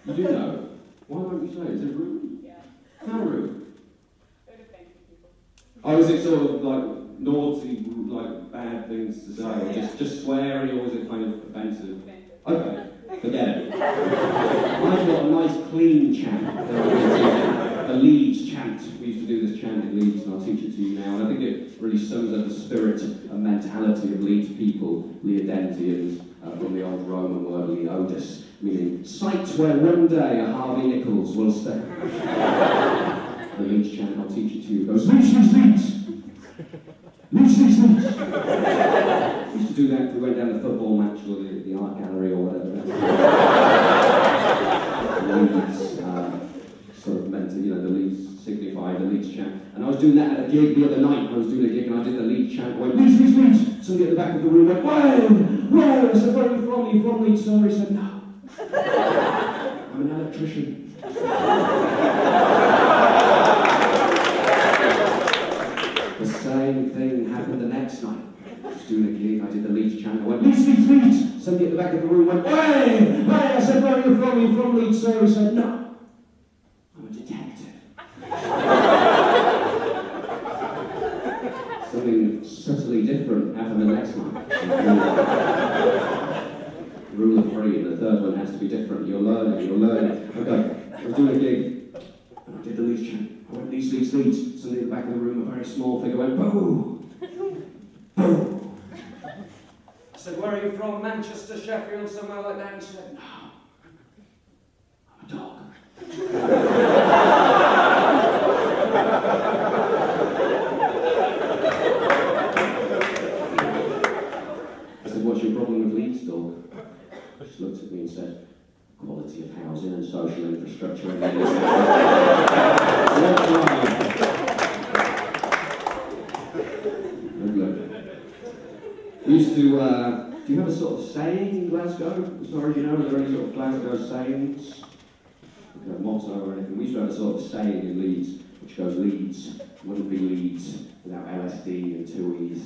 You do know? Why won't you say? Is it rude? Yeah. How rude? It offends people. Oh, is it sort of like naughty, like bad things to say, or just sweary, or is it kind of offensive? Okay, forget it. I've got a nice clean chant. The Leeds chant. We used to do this chant in Leeds, and I'll teach it to you now. And I think it really sums up the spirit and mentality of Leeds people, Leodentians, from the old Roman word Leodis, meaning sites where one day a Harvey Nichols will stand. The Leeds chant, I'll teach it to you, goes, Leeds, Leeds, Leeds! Leeds, Leeds, Leeds! We used to do that if we went down the football match or the art gallery or whatever. Leeds, sort of meant to, the Leeds signified the Leeds chant. And I was doing that at a gig the other night. I was doing a gig and I did the Leeds chant. I went, Leeds, Leeds, Leeds! Somebody at the back of the room went, where? I said, where are you from? Are you from Leeds? Sorry. He said, no. I'm an electrician. The same thing happened the next night. I was doing a gig, I did the Leeds chant, I went, Leeds, Leeds, Leeds! Somebody at the back of the room went, hey! I said, where are you from? Are you from Leeds, sir? He said, no. I'm a detective. Something subtly different happened the next night. Rule of three, and the third one has to be different. You're learning. Okay, I was doing a gig, and I did the Leeds chant. I went, Leeds, Leeds, Leeds. Somebody at the back of the room, a very small figure, went, boo! Boo! I said, where are you from? Manchester, Sheffield, somewhere like that? He said, no. I'm a dog. I said, what's your problem with Leeds, dog? He just looked at me and said, quality of housing and social infrastructure in Leeds. We used to, do you have a sort of saying in Glasgow? Sorry, are there any sort of Glasgow sayings? Like a motto or anything? We used to have a sort of saying in Leeds, which goes, Leeds wouldn't be Leeds without LSD and 2 E's.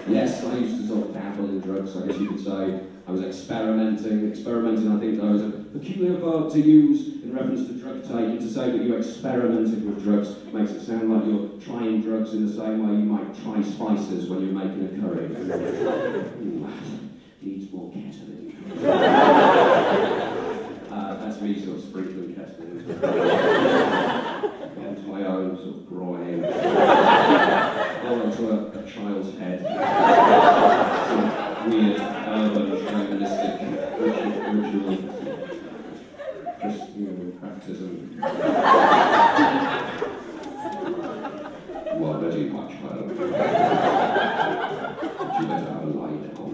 Yes, I used to sort of dabble in drugs, I guess you could say. I was experimenting, I think I was a peculiar verb to use in reference to drug taking. To say that you experimented with drugs makes it sound like you're trying drugs in the same way you might try spices when you're making a curry. Needs more ketamine. That's me sort of sprinkling ketamine onto my own sort of groin. Or onto a child's head. Some weird, urban, shamanistic ritual. Just, baptism. You are ready, my child. But you better have a lie down.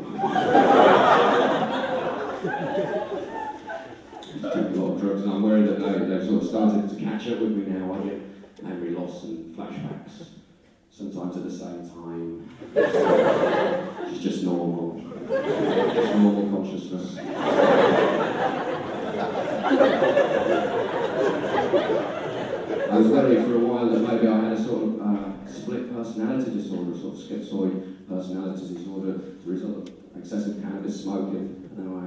I took a lot of drugs, and I'm worried that they've sort of started to catch up with me now. I get memory loss and flashbacks, sometimes at the same time. It's just normal. Just normal consciousness. I was worried for a while that maybe I had a sort of split personality disorder, a sort of schizoid personality disorder as a result of excessive cannabis smoking. And then I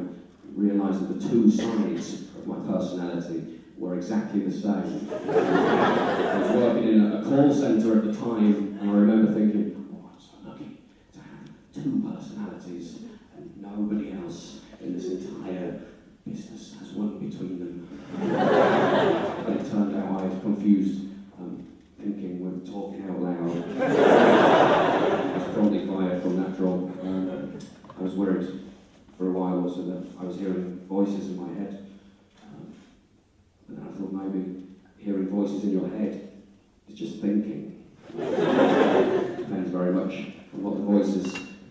realised that the two sides of my personality were exactly the same. I was working in a call centre at the time, and I remember thinking, oh, I'm so lucky to have two personalities, and nobody else in this entire business has one between them. But it turned out I had confused thinking with talking out loud. I was promptly fired from that job. I was worried for a while also that I was hearing voices in my head. But then I thought maybe hearing voices in your head is just thinking. Depends very much on what the voices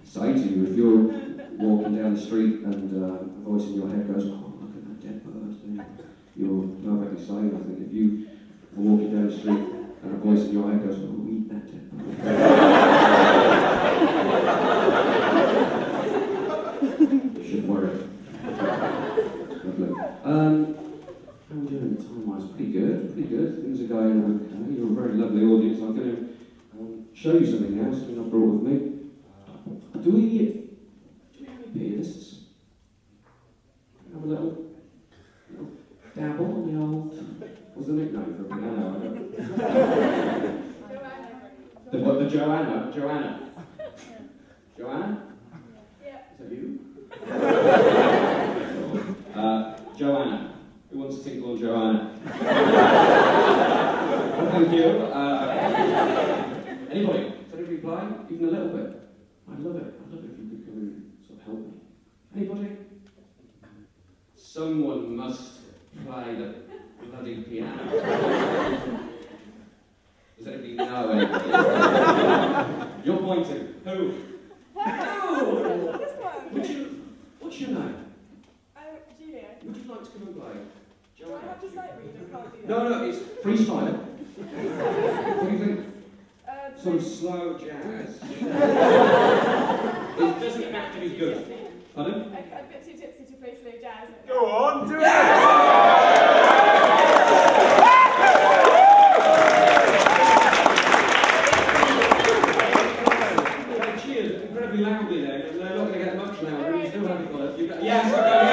say to you. If you're walking down the street and a voice in your head goes, oh, look at that dead bird, then you're perfectly sane. I think if you are walking down the street and a voice in your head goes, oh, eat that dead bird. You should worry. Lovely. How are we doing time-wise? Pretty good. Things are going okay. You're a very lovely audience. I'm going to show you something now, something I brought with me. Do we Joanna. Joanna? Yeah. Is that you? Joanna. Who wants to tinkle on Joanna? Thank you. Anybody? Does anybody reply? Even a little bit? I'd love it. I'd love it if you could come and sort of help me. Anybody? Someone must play the bloody piano. Does anybody know anybody? You're pointing. Who? Oh, this one. What's your name? Julia. Would you like to come and play? Do I have to sight read or can't do that? No, it's freestyle. What do you think? Sort of slow jazz. It doesn't have to be good. Pardon? I'm a bit too tipsy to play slow jazz. Go on, do it! Cheers incredibly loudly there, because they're not going to get much louder. You still haven't got it. You've got, yes, okay.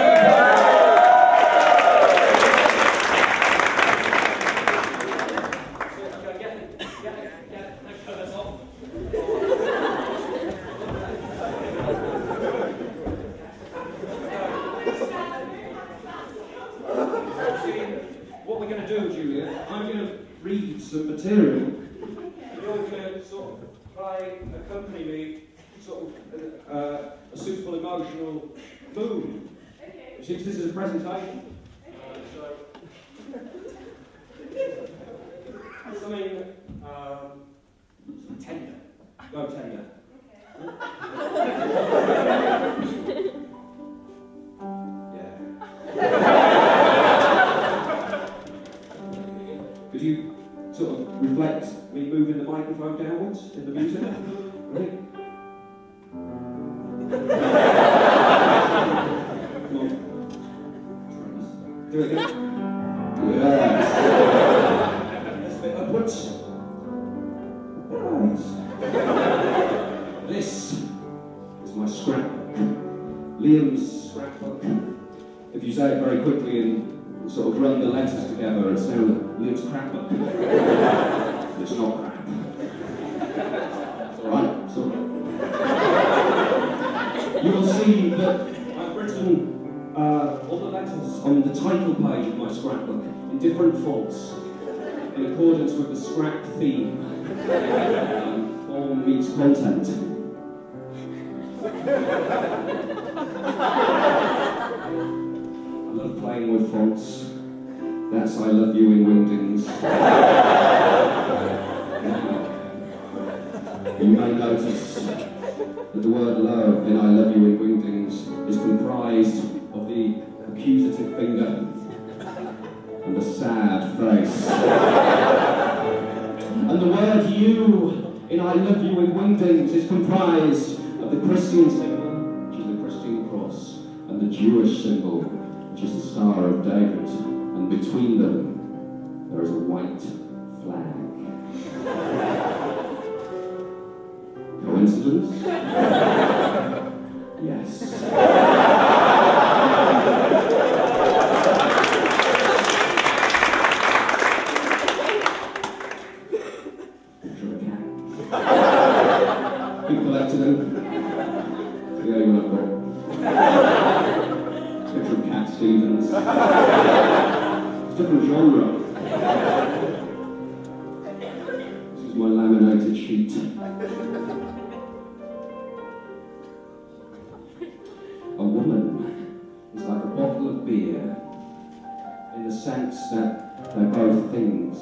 What we're going to do, Julia, I'm going to read some material, and you're going to sort of play, accompany me, sort of a suitable emotional mood. Okay. Since this is a presentation, something tender. Go tender. Could you sort of reflect me moving the microphone downwards in the music? Ready? Come on. Do it again. Yes. Let's bit upwards. Nice. This is my scrapbook. Liam's scrapbook. If you say it very quickly and sort of run the letters together, it sounds Liam's crapbook. It's not crap. It's alright, it's alright. You will see that I've written all the letters on the title page of my scrapbook in different fonts, in accordance with the scrap theme. Form meets content. I love playing with fonts. That's I love you in Wingdings. You may notice that the word love in I love you in Wingdings is comprised of the accusative finger and a sad face. And the word you in I love you in Wingdings is comprised of the Christian symbol, which is the Christian cross, and the Jewish symbol, which is the Star of David. And between them, there is a white flag. Coincidence? Yes. Picture of a cat. Keep collecting them. It's the only one I've got. Picture of Cat Stevens. Different genre. This is my laminated sheet. A woman is like a bottle of beer in the sense that they're both things.